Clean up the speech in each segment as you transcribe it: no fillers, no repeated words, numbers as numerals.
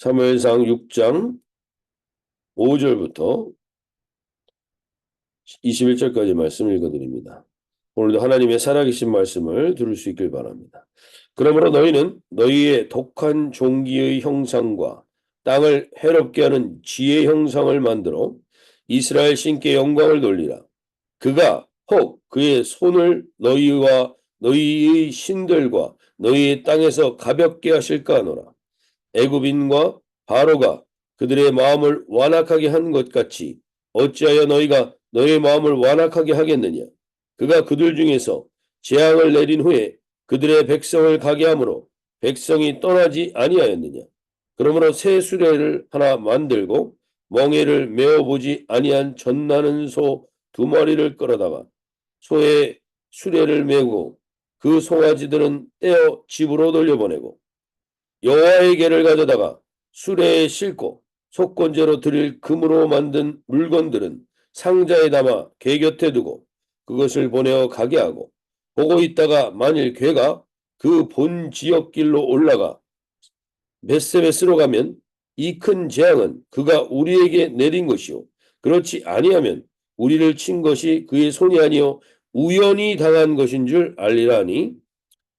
사무엘상 6장 5절부터 21절까지 말씀을 읽어드립니다. 오늘도 하나님의 살아계신 말씀을 들을 수 있길 바랍니다. 그러므로 너희는 너희의 독한 종기의 형상과 땅을 해롭게 하는 쥐의 형상을 만들어 이스라엘 신께 영광을 돌리라. 그가 혹 그의 손을 너희와 너희의 신들과 너희의 땅에서 가볍게 하실까 하노라. 애굽인과 바로가 그들의 마음을 완악하게 한 것 같이 어찌하여 너희가 너희의 마음을 완악하게 하겠느냐. 그가 그들 중에서 재앙을 내린 후에 그들의 백성을 가게 하므로 백성이 떠나지 아니하였느냐. 그러므로 새 수레를 하나 만들고 멍에를 메어보지 아니한 젖나는 소 2마리를 끌어다가 소의 수레를 메고 그 송아지들은 떼어 집으로 돌려보내고 여호와의 궤를 가져다가 수레에 싣고 속건제로 드릴 금으로 만든 물건들은 상자에 담아 궤 곁에 두고 그것을 보내어 가게 하고 보고 있다가 만일 궤가 그 본 지역길로 올라가 벳세메스로 가면 이 큰 재앙은 그가 우리에게 내린 것이요 그렇지 아니하면 우리를 친 것이 그의 손이 아니요 우연히 당한 것인 줄 알리라 하니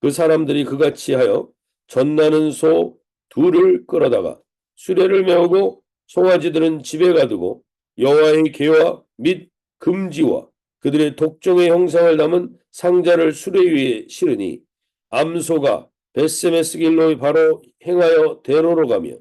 그 사람들이 그같이 하여 젖나는 소 2를 끌어다가 수레를 메우고 송아지들은 집에 가두고 여호와의 궤와 및 금지와 그들의 독종의 형상을 담은 상자를 수레 위에 실으니 암소가 벳세메스 길로 바로 행하여 대로로 가며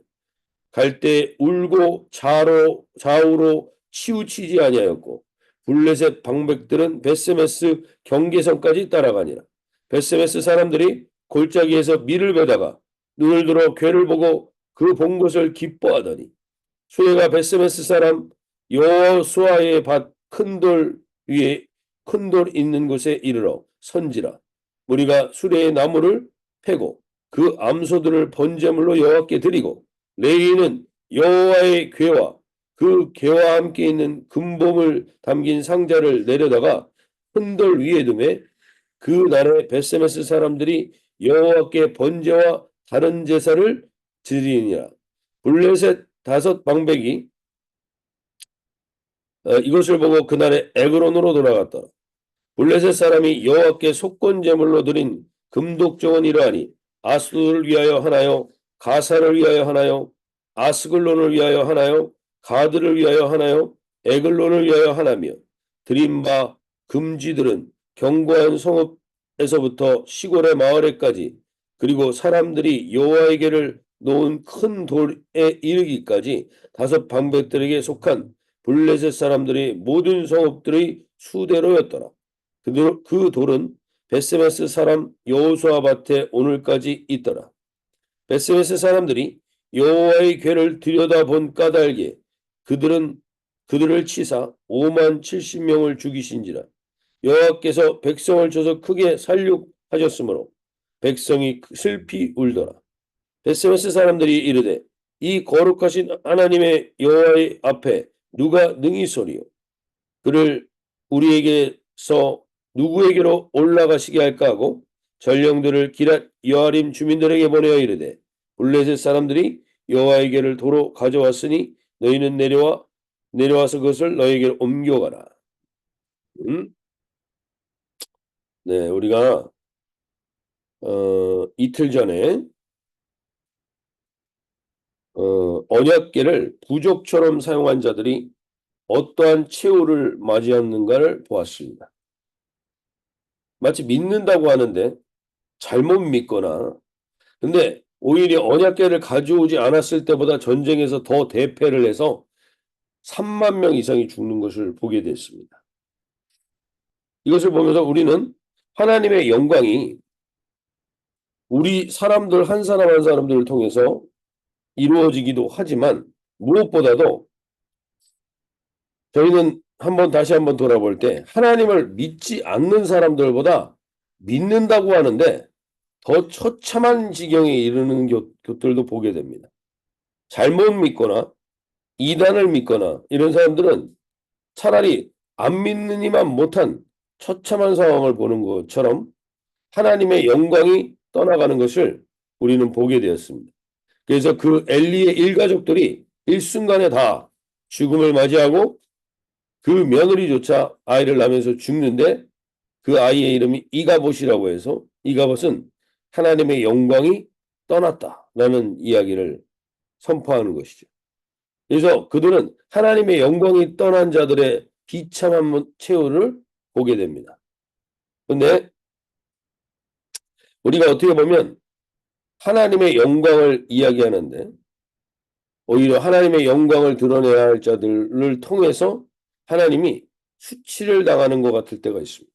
갈 때 울고 좌우로 치우치지 아니하였고 블레셋 방백들은 벳세메스 경계선까지 따라가니라. 벳세메스 사람들이 골짜기에서 밀을 베다가 눈을 들어 궤를 보고 그 본 것을 기뻐하더니 수레가 벳세메스 사람 여호수아의 밭 큰 돌 위에 큰 돌 있는 곳에 이르러 선지라. 우리가 수레의 나무를 패고 그 암소들을 번제물로 여호와께 드리고 레위인은 여호와의 궤와 그 궤와 함께 있는 금봉을 담긴 상자를 내려다가 큰 돌 위에 두매 그 날에 벳세메스 사람들이 여호와께 번제와 다른 제사를 드리니라. 블레셋 5 방백이 이것을 보고 그날에 에그론으로 돌아갔더라. 블레셋 사람이 여호와께 속건 제물로 드린 금독종은 이러하니 아스도를 위하여 하나요, 가사를 위하여 하나요, 아스글론을 위하여 하나요, 가드를 위하여 하나요, 에글론을 위하여 하나며 드린 바 금지들은 견고한 성읍에서부터 시골의 마을에까지 그리고 사람들이 여호와에게를 놓은 큰 돌에 이르기까지 5 방백들에게 속한 블레셋 사람들의 모든 성읍들의 수대로였더라. 그 돌은 벳세메스 사람 여호수아 밭에 오늘까지 있더라. 벳세메스 사람들이 여호와의 궤를 들여다본 까닭에 그들을 치사 50,070명을 죽이신지라. 여호와께서 백성을 쳐서 크게 살육하셨으므로 백성이 슬피 울더라. 벳세메스 사람들이 이르되 이 거룩하신 하나님의 여호와의 앞에 누가 능히 서리요. 그를 우리에게서 누구에게로 올라가시게 할까 하고 전령들을 기랏 여아림 주민들에게 보내어 이르되 블레셋 사람들이 여호와에게를 도로 가져왔으니 너희는 내려와서 그것을 너희에게로 옮겨가라. 네, 우리가 이틀 전에 언약궤를 부족처럼 사용한 자들이 어떠한 최후를 맞이했는가를 보았습니다. 마치 믿는다고 하는데 잘못 믿거나 근데 오히려 언약궤를 가져오지 않았을 때보다 전쟁에서 더 대패를 해서 3만 명 이상이 죽는 것을 보게 됐습니다. 이것을 보면서 우리는 하나님의 영광이 우리 사람들 한 사람 한 사람들을 통해서 이루어지기도 하지만 무엇보다도 저희는 다시 한번 돌아볼 때 하나님을 믿지 않는 사람들보다 믿는다고 하는데 더 처참한 지경에 이르는 것들도 보게 됩니다. 잘못 믿거나 이단을 믿거나 이런 사람들은 차라리 안 믿느니만 못한 처참한 상황을 보는 것처럼 하나님의 영광이 떠나가는 것을 우리는 보게 되었습니다. 그래서 그 엘리의 일가족들이 일순간에 다 죽음을 맞이하고 그 며느리조차 아이를 낳으면서 죽는데 그 아이의 이름이 이가봇이라고 해서 이가봇은 하나님의 영광이 떠났다라는 이야기를 선포하는 것이죠. 그래서 그들은 하나님의 영광이 떠난 자들의 비참한 최후를 보게 됩니다. 그런데 우리가 어떻게 보면 하나님의 영광을 이야기하는데 오히려 하나님의 영광을 드러내야 할 자들을 통해서 하나님이 수치를 당하는 것 같을 때가 있습니다.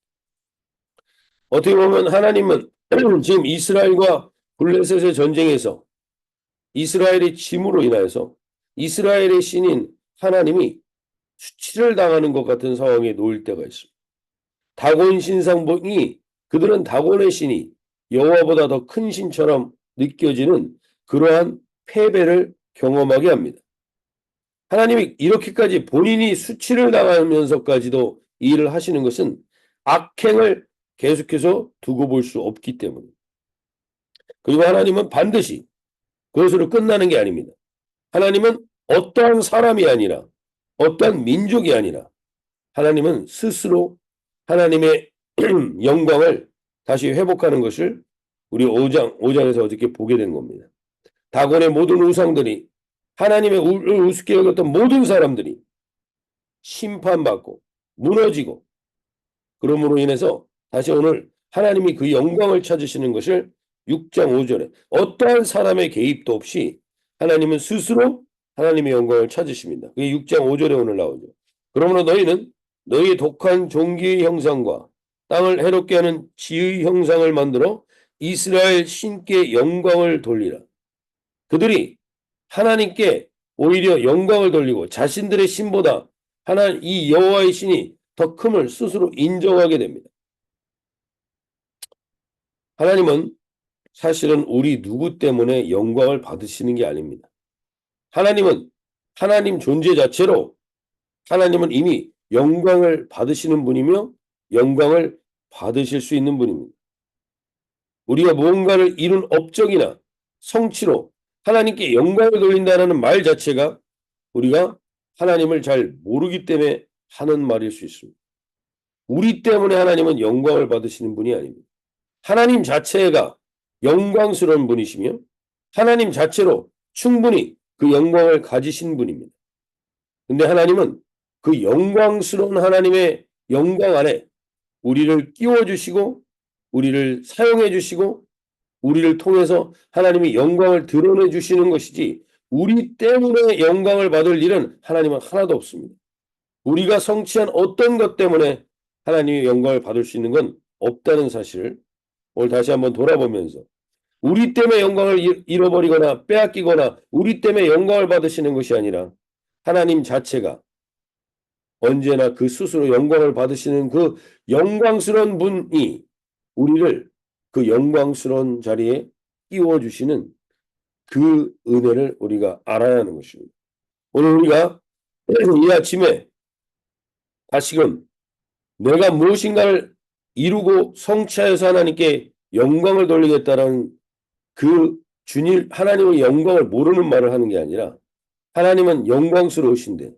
어떻게 보면 하나님은 지금 이스라엘과 블레셋의 전쟁에서 이스라엘의 짐으로 인하여서 이스라엘의 신인 하나님이 수치를 당하는 것 같은 상황에 놓일 때가 있습니다. 다곤 신상봉이 그들은 다곤의 신이 여호와보다 더 큰 신처럼 느껴지는 그러한 패배를 경험하게 합니다. 하나님이 이렇게까지 본인이 수치를 당하면서까지도 이 일을 하시는 것은 악행을 계속해서 두고 볼 수 없기 때문입니다. 그리고 하나님은 반드시 그것으로 끝나는 게 아닙니다. 하나님은 어떠한 사람이 아니라 어떠한 민족이 아니라 하나님은 스스로 하나님의 영광을 다시 회복하는 것을 우리 5장에서 어저께 보게 된 겁니다. 다곤의 모든 우상들이 하나님의 우습게 여겼던 모든 사람들이 심판받고 무너지고 그러므로 인해서 다시 오늘 하나님이 그 영광을 찾으시는 것을 6장 5절에 어떠한 사람의 개입도 없이 하나님은 스스로 하나님의 영광을 찾으십니다. 그게 6장 5절에 오늘 나오죠. 그러므로 너희는 너희의 독한 종기의 형상과 땅을 해롭게 하는 지의 형상을 만들어 이스라엘 신께 영광을 돌리라. 그들이 하나님께 오히려 영광을 돌리고 자신들의 신보다 하나님 이 여호와의 신이 더 큼을 스스로 인정하게 됩니다. 하나님은 사실은 우리 누구 때문에 영광을 받으시는 게 아닙니다. 하나님은 하나님 존재 자체로 하나님은 이미 영광을 받으시는 분이며 영광을 받으실 수 있는 분입니다. 우리가 무언가를 이룬 업적이나 성취로 하나님께 영광을 돌린다는 말 자체가 우리가 하나님을 잘 모르기 때문에 하는 말일 수 있습니다. 우리 때문에 하나님은 영광을 받으시는 분이 아닙니다. 하나님 자체가 영광스러운 분이시며 하나님 자체로 충분히 그 영광을 가지신 분입니다. 근데 하나님은 그 영광스러운 하나님의 영광 안에 우리를 끼워주시고 우리를 사용해 주시고 우리를 통해서 하나님이 영광을 드러내 주시는 것이지 우리 때문에 영광을 받을 일은 하나님은 하나도 없습니다. 우리가 성취한 어떤 것 때문에 하나님의 영광을 받을 수 있는 건 없다는 사실을 오늘 다시 한번 돌아보면서 우리 때문에 영광을 잃어버리거나 빼앗기거나 우리 때문에 영광을 받으시는 것이 아니라 하나님 자체가 언제나 그 스스로 영광을 받으시는 그 영광스러운 분이 우리를 그 영광스러운 자리에 띄워주시는 그 은혜를 우리가 알아야 하는 것입니다. 오늘 우리가 이 아침에 다시금 내가 무엇인가를 이루고 성취하여서 하나님께 영광을 돌리겠다는 그 주님 하나님의 영광을 모르는 말을 하는 게 아니라 하나님은 영광스러우신데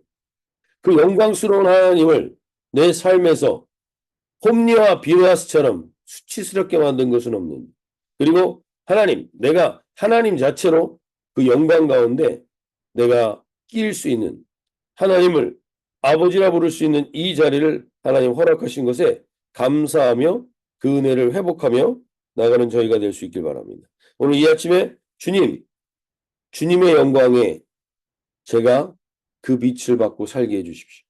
그 영광스러운 하나님을 내 삶에서 홈리와 비느하스처럼 수치스럽게 만든 것은 없는 그리고 하나님 내가 하나님 자체로 그 영광 가운데 내가 끼일 수 있는 하나님을 아버지라 부를 수 있는 이 자리를 하나님 허락하신 것에 감사하며 그 은혜를 회복하며 나가는 저희가 될 수 있길 바랍니다. 오늘 이 아침에 주님의 영광에 제가 그 빛을 받고 살게 해주십시오.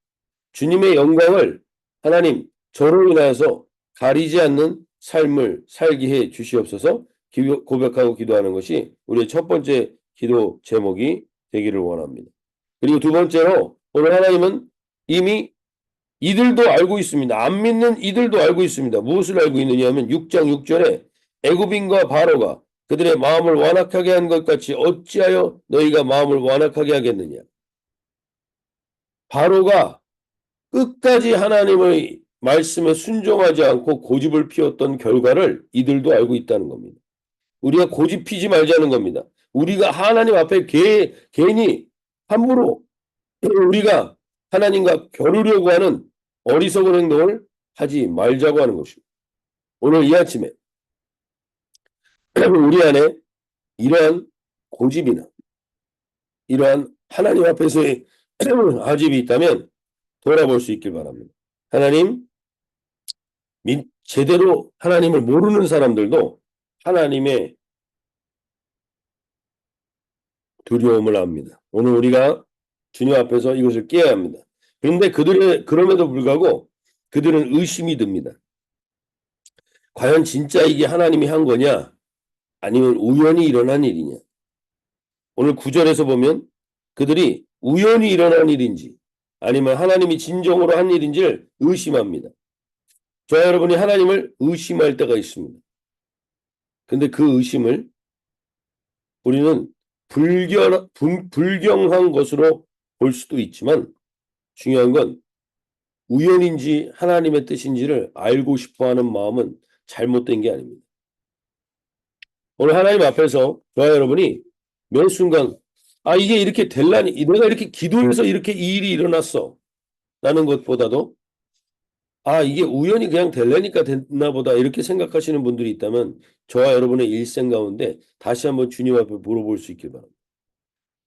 주님의 영광을 하나님 저로 인하여서 가리지 않는 삶을 살게 해 주시옵소서. 고백하고 기도하는 것이 우리의 첫 번째 기도 제목이 되기를 원합니다. 그리고 두 번째로 오늘 하나님은 이미 이들도 알고 있습니다. 안 믿는 이들도 알고 있습니다. 무엇을 알고 있느냐 하면 6장 6절에 애굽인과 바로가 그들의 마음을 완악하게 한 것 같이 어찌하여 너희가 마음을 완악하게 하겠느냐. 바로가 끝까지 하나님의 말씀에 순종하지 않고 고집을 피웠던 결과를 이들도 알고 있다는 겁니다. 우리가 고집 피지 말자는 겁니다. 우리가 하나님 앞에 괜히 함부로 우리가 하나님과 겨루려고 하는 어리석은 행동을 하지 말자고 하는 것입니다. 오늘 이 아침에 우리 안에 이러한 고집이나 이러한 하나님 앞에서의 아집이 있다면 돌아볼 수 있길 바랍니다. 하나님, 제대로 하나님을 모르는 사람들도 하나님의 두려움을 압니다. 오늘 우리가 주님 앞에서 이것을 깨야 합니다. 그런데 그럼에도 불구하고 그들은 의심이 듭니다. 과연 진짜 이게 하나님이 한 거냐? 아니면 우연히 일어난 일이냐? 오늘 9절에서 보면 그들이 우연히 일어난 일인지 아니면 하나님이 진정으로 한 일인지를 의심합니다. 저와 여러분이 하나님을 의심할 때가 있습니다. 근데 그 의심을 우리는 불경한 것으로 볼 수도 있지만 중요한 건 우연인지 하나님의 뜻인지를 알고 싶어하는 마음은 잘못된 게 아닙니다. 오늘 하나님 앞에서 저와 여러분이 매 순간 이게 이렇게 될라니 내가 이렇게 기도해서 이렇게 이 일이 일어났어 라는 것보다도 이게 우연히 그냥 될라니까 됐나 보다 이렇게 생각하시는 분들이 있다면 저와 여러분의 일생 가운데 다시 한번 주님 앞에 물어볼 수 있길 바랍니다.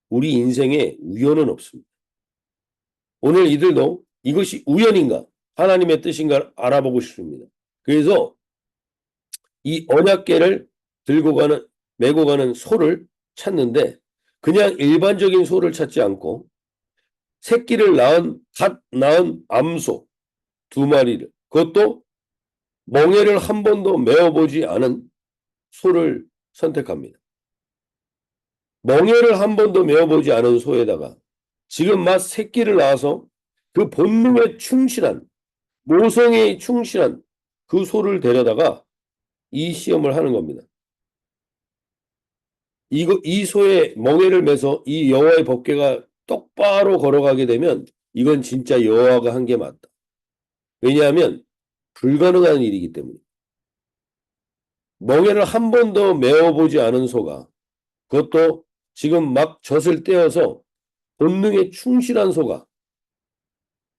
우리 인생에 우연은 없습니다. 오늘 이들도 이것이 우연인가 하나님의 뜻인가 알아보고 싶습니다. 그래서 이 언약궤를 메고 가는 소를 찾는데 그냥 일반적인 소를 찾지 않고 새끼를 갓 낳은 암소 2마리를 그것도 멍에를 한 번도 메어보지 않은 소를 선택합니다. 멍에를 한 번도 메어보지 않은 소에다가 지금 막 새끼를 낳아서 그 본능에 충실한 모성에 충실한 그 소를 데려다가 이 시험을 하는 겁니다. 이 소의 멍에를 매서 이 여호와의 법궤가 똑바로 걸어가게 되면 이건 진짜 여호와가 한 게 맞다. 왜냐하면 불가능한 일이기 때문에. 멍에를 한 번도 메어보지 않은 소가 그것도 지금 막 젖을 떼어서 본능에 충실한 소가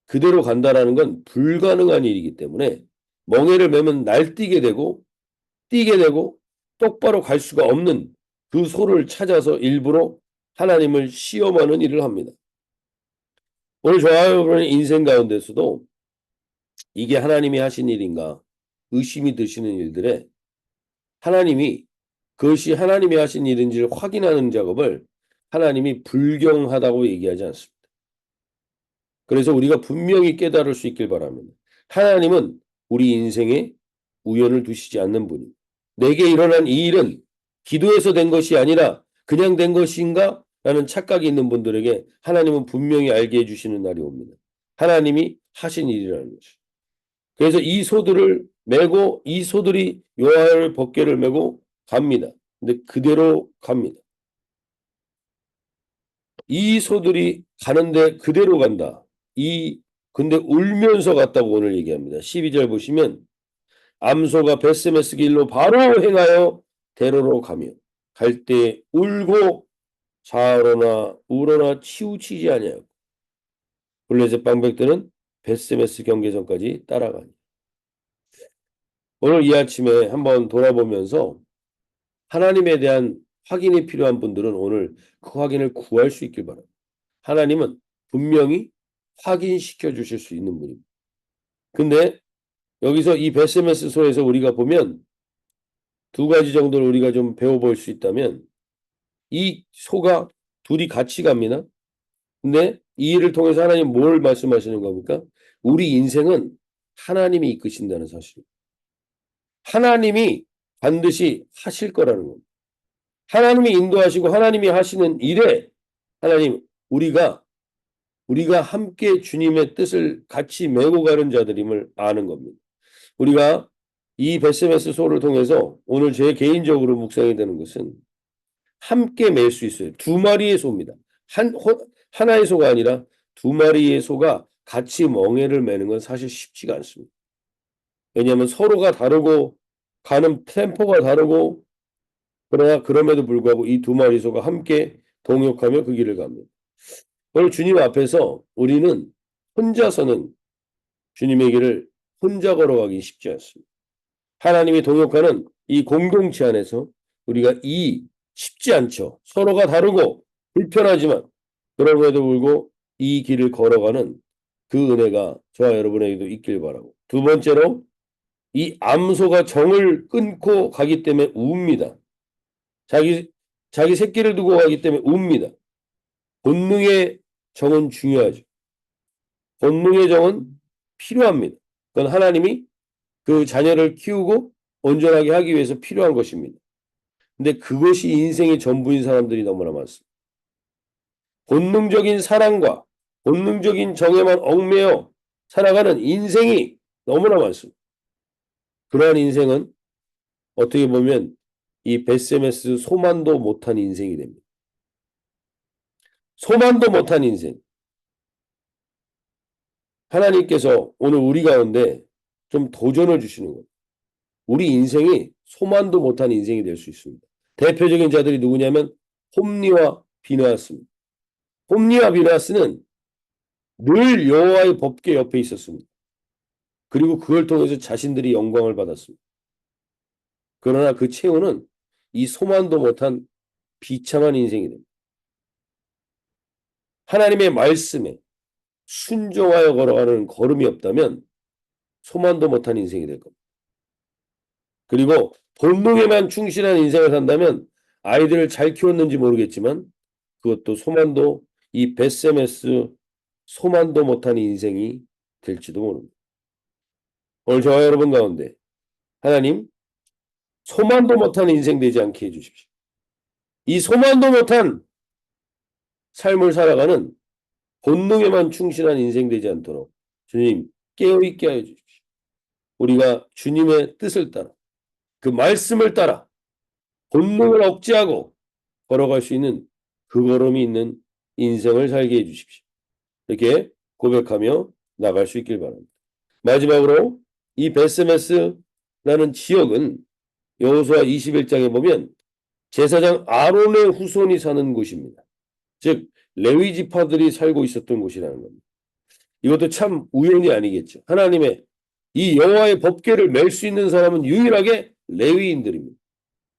그대로 간다라는 건 불가능한 일이기 때문에 멍에를 매면 날뛰게 되고 뛰게 되고 똑바로 갈 수가 없는 그 소를 찾아서 일부러 하나님을 시험하는 일을 합니다. 오늘 저와 여러분의 인생 가운데서도 이게 하나님이 하신 일인가 의심이 드시는 일들에 하나님이 그것이 하나님이 하신 일인지를 확인하는 작업을 하나님이 불경하다고 얘기하지 않습니다. 그래서 우리가 분명히 깨달을 수 있길 바랍니다. 하나님은 우리 인생에 우연을 두시지 않는 분입니다. 내게 일어난 이 일은 기도해서 된 것이 아니라 그냥 된 것인가? 라는 착각이 있는 분들에게 하나님은 분명히 알게 해주시는 날이 옵니다. 하나님이 하신 일이라는 것이. 그래서 이 소들을 메고 이 소들이 여호와의 법궤를 메고 갑니다. 근데 그대로 갑니다. 이 소들이 가는데 그대로 간다. 근데 울면서 갔다고 오늘 얘기합니다. 12절 보시면 암소가 벳세메스 길로 바로 행하여 대로로 가며 갈 때 울고 좌로나 우로나 치우치지 아니하고 블레셋 방백들은 벳세메스 경계선까지 따라가니. 오늘 이 아침에 한번 돌아보면서 하나님에 대한 확인이 필요한 분들은 오늘 그 확인을 구할 수 있길 바랍니다. 하나님은 분명히 확인시켜 주실 수 있는 분입니다. 근데 여기서 이 벳세메스 소에서 우리가 보면 2가지 정도를 우리가 좀 배워볼 수 있다면 이 소가 둘이 같이 갑니다. 근데 이 일을 통해서 하나님 뭘 말씀하시는 겁니까? 우리 인생은 하나님이 이끄신다는 사실. 하나님이 반드시 하실 거라는 겁니다. 하나님이 인도하시고 하나님이 하시는 일에 하나님 우리가 함께 주님의 뜻을 같이 메고 가는 자들임을 아는 겁니다. 우리가 이 벳세메스 소를 통해서 오늘 제 개인적으로 묵상이 되는 것은 함께 맬 수 있어요. 2마리의 소입니다. 하나의 소가 아니라 2마리의 소가 같이 멍에를 매는 건 사실 쉽지가 않습니다. 왜냐하면 서로가 다르고 가는 템포가 다르고 그러나 그럼에도 불구하고 이 두 마리 소가 함께 동역하며 그 길을 갑니다. 오늘 주님 앞에서 우리는 혼자서는 주님의 길을 혼자 걸어가기 쉽지 않습니다. 하나님이 동역하는 이 공동체 안에서 우리가 이 쉽지 않죠. 서로가 다르고 불편하지만 그럼에도 불구하고 이 길을 걸어가는 그 은혜가 저와 여러분에게도 있길 바라고. 두 번째로 이 암소가 정을 끊고 가기 때문에 웁니다. 자기 새끼를 두고 가기 때문에 웁니다. 본능의 정은 중요하죠. 본능의 정은 필요합니다. 그건 하나님이 그 자녀를 키우고 온전하게 하기 위해서 필요한 것입니다. 근데 그것이 인생의 전부인 사람들이 너무나 많습니다. 본능적인 사랑과 본능적인 정에만 얽매여 살아가는 인생이 너무나 많습니다. 그러한 인생은 어떻게 보면 이 베세메스 소만도 못한 인생이 됩니다. 소만도 못한 인생. 하나님께서 오늘 우리 가운데 좀 도전을 주시는 거예요. 우리 인생이 소만도 못한 인생이 될 수 있습니다. 대표적인 자들이 누구냐면 홈리와 비느하스입니다. 홈리와 비느하스는 늘 여호와의 법궤 옆에 있었습니다. 그리고 그걸 통해서 자신들이 영광을 받았습니다. 그러나 그 최후는 이 소만도 못한 비참한 인생이 됩니다. 하나님의 말씀에 순종하여 걸어가는 걸음이 없다면 소만도 못한 인생이 될 겁니다. 그리고 본능에만 충실한 인생을 산다면 아이들을 잘 키웠는지 모르겠지만 그것도 소만도 이 베세메스 소만도 못한 인생이 될지도 모릅니다. 오늘 저와 여러분 가운데 하나님 소만도 못한 인생 되지 않게 해주십시오. 이 소만도 못한 삶을 살아가는 본능에만 충실한 인생 되지 않도록 주님 깨어있게 하여 주십시오. 우리가 주님의 뜻을 따라 그 말씀을 따라 본능을 억제하고 걸어갈 수 있는 그 걸음이 있는 인생을 살게 해주십시오. 이렇게 고백하며 나갈 수 있길 바랍니다. 마지막으로 이 베스메스라는 지역은 여호수아 21장에 보면 제사장 아론의 후손이 사는 곳입니다. 즉 레위 지파들이 살고 있었던 곳이라는 겁니다. 이것도 참 우연이 아니겠죠. 하나님의 이 여호와의 법궤를 맬 수 있는 사람은 유일하게 레위인들입니다.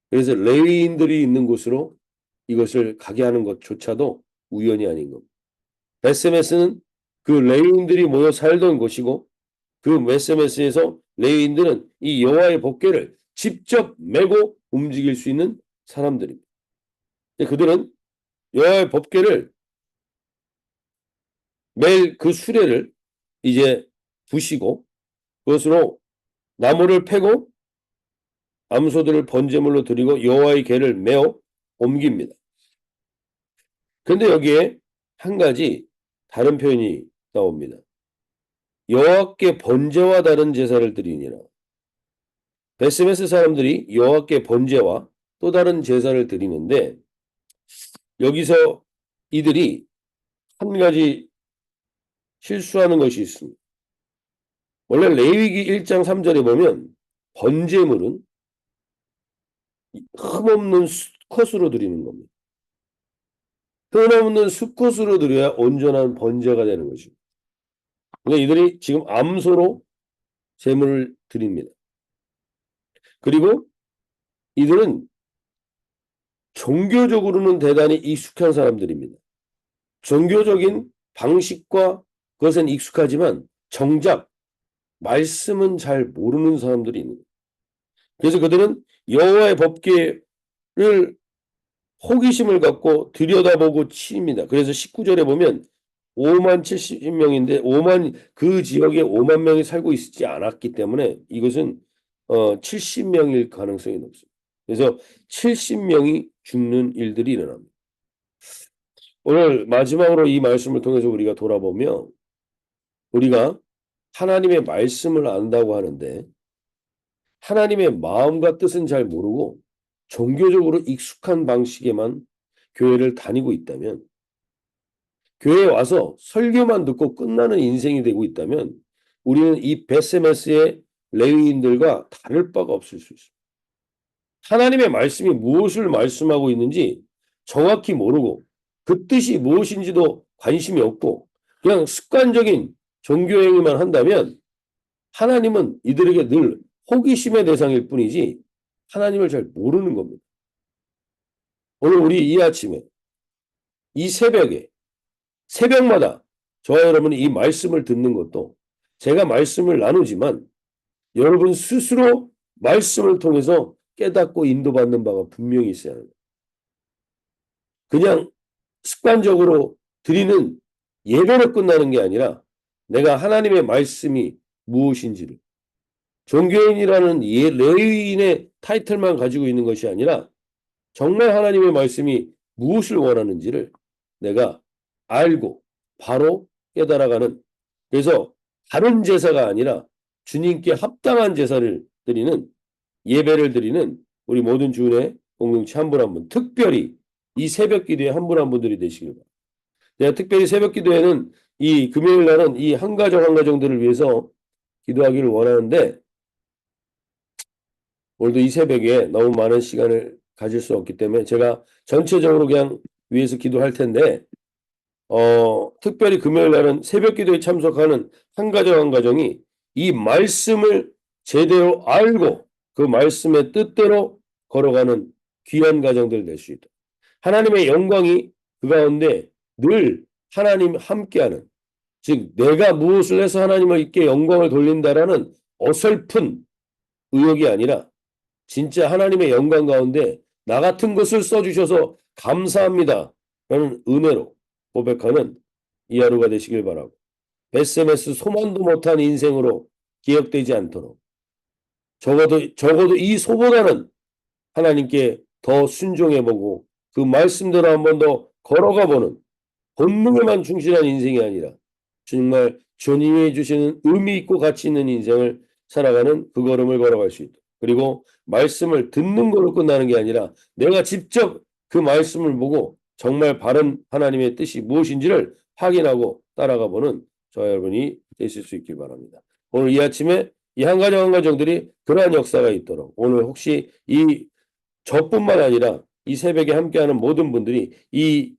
그래서 레위인들이 있는 곳으로 이것을 가게 하는 것조차도 우연이 아닌 겁니다. 베스메스는 그 레위인들이 모여 살던 곳이고 그 베스메스에서 레위인들은 이 여호와의 법궤를 직접 메고 움직일 수 있는 사람들입니다. 그들은 여호와의 법궤를 매일 그 수레를 이제 부시고 그것으로 나무를 패고 암소들을 번제물로 드리고 여호와의 궤를 메어 옮깁니다. 그런데 여기에 한 가지 다른 표현이 나옵니다. 여호와께 번제와 다른 제사를 드리니라. 베스메스 사람들이 여호와께 번제와 또 다른 제사를 드리는데 여기서 이들이 한 가지 실수하는 것이 있습니다. 원래 레위기 1장 3절에 보면 번제물은 흠없는 수컷으로 드리는 겁니다. 흠없는 수컷으로 드려야 온전한 번제가 되는 것입니다. 그러니까 이들이 지금 암소로 제물을 드립니다. 그리고 이들은 종교적으로는 대단히 익숙한 사람들입니다. 종교적인 방식과 그것은 익숙하지만 정작 말씀은 잘 모르는 사람들이 있는 거예요. 그래서 그들은 여호와의 법궤를 호기심을 갖고 들여다보고 치입니다. 그래서 19절에 보면 5만 70명인데 그 지역에 5만 명이 살고 있지 않았기 때문에 이것은 70명일 가능성이 높습니다. 그래서 70명이 죽는 일들이 일어납니다. 오늘 마지막으로 이 말씀을 통해서 우리가 돌아보며 우리가 하나님의 말씀을 안다고 하는데 하나님의 마음과 뜻은 잘 모르고 종교적으로 익숙한 방식에만 교회를 다니고 있다면 교회에 와서 설교만 듣고 끝나는 인생이 되고 있다면 우리는 이 베세메스의 레위인들과 다를 바가 없을 수 있습니다. 하나님의 말씀이 무엇을 말씀하고 있는지 정확히 모르고 그 뜻이 무엇인지도 관심이 없고 그냥 습관적인 종교 행위만 한다면 하나님은 이들에게 늘 호기심의 대상일 뿐이지 하나님을 잘 모르는 겁니다. 오늘 우리 이 아침에 이 새벽에 새벽마다 저와 여러분이 이 말씀을 듣는 것도 제가 말씀을 나누지만 여러분 스스로 말씀을 통해서 깨닫고 인도받는 바가 분명히 있어야 합니다. 그냥 습관적으로 드리는 예배로 끝나는 게 아니라 내가 하나님의 말씀이 무엇인지를 종교인이라는 레위인의 타이틀만 가지고 있는 것이 아니라 정말 하나님의 말씀이 무엇을 원하는지를 내가 알고 바로 깨달아가는 그래서 다른 제사가 아니라 주님께 합당한 제사를 드리는 예배를 드리는 우리 모든 주의 공동체 한 분 한 분 특별히 이 새벽 기도에 한 분 한 분들이 되시길 바랍니다. 제가 특별히 새벽 기도에는 이 금요일 날은 이 한 가정 한 가정들을 위해서 기도하기를 원하는데 오늘도 이 새벽에 너무 많은 시간을 가질 수 없기 때문에 제가 전체적으로 그냥 위해서 기도할 텐데 특별히 금요일 날은 새벽 기도에 참석하는 한 가정 한 가정이 이 말씀을 제대로 알고 그 말씀의 뜻대로 걸어가는 귀한 가정들 될 수 있다. 하나님의 영광이 그 가운데 늘 하나님 함께하는 즉 내가 무엇을 해서 하나님을 있게 영광을 돌린다라는 어설픈 의욕이 아니라 진짜 하나님의 영광 가운데 나 같은 것을 써주셔서 감사합니다 라는 은혜로 고백하는 이 하루가 되시길 바라고 베세메스 소만도 못한 인생으로 기억되지 않도록 적어도 이 소보다는 하나님께 더 순종해보고 그 말씀대로 한 번 더 걸어가보는 본능에만 충실한 인생이 아니라 정말 주님이 주시는 의미 있고 가치 있는 인생을 살아가는 그 걸음을 걸어갈 수 있다. 그리고 말씀을 듣는 걸로 끝나는 게 아니라 내가 직접 그 말씀을 보고 정말 바른 하나님의 뜻이 무엇인지를 확인하고 따라가 보는 저와 여러분이 되실 수 있길 바랍니다. 오늘 이 아침에 이 한 가정 한 가정들이 그러한 역사가 있도록 오늘 혹시 이 저뿐만 아니라 이 새벽에 함께하는 모든 분들이 이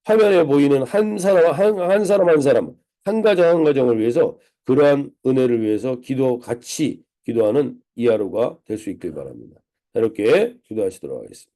화면에 보이는 한 사람 한 사람 한 가정 한 가정을 위해서 그러한 은혜를 위해서 같이 기도하는 이 하루가 될 수 있길 바랍니다. 이렇게 기도하시도록 하겠습니다.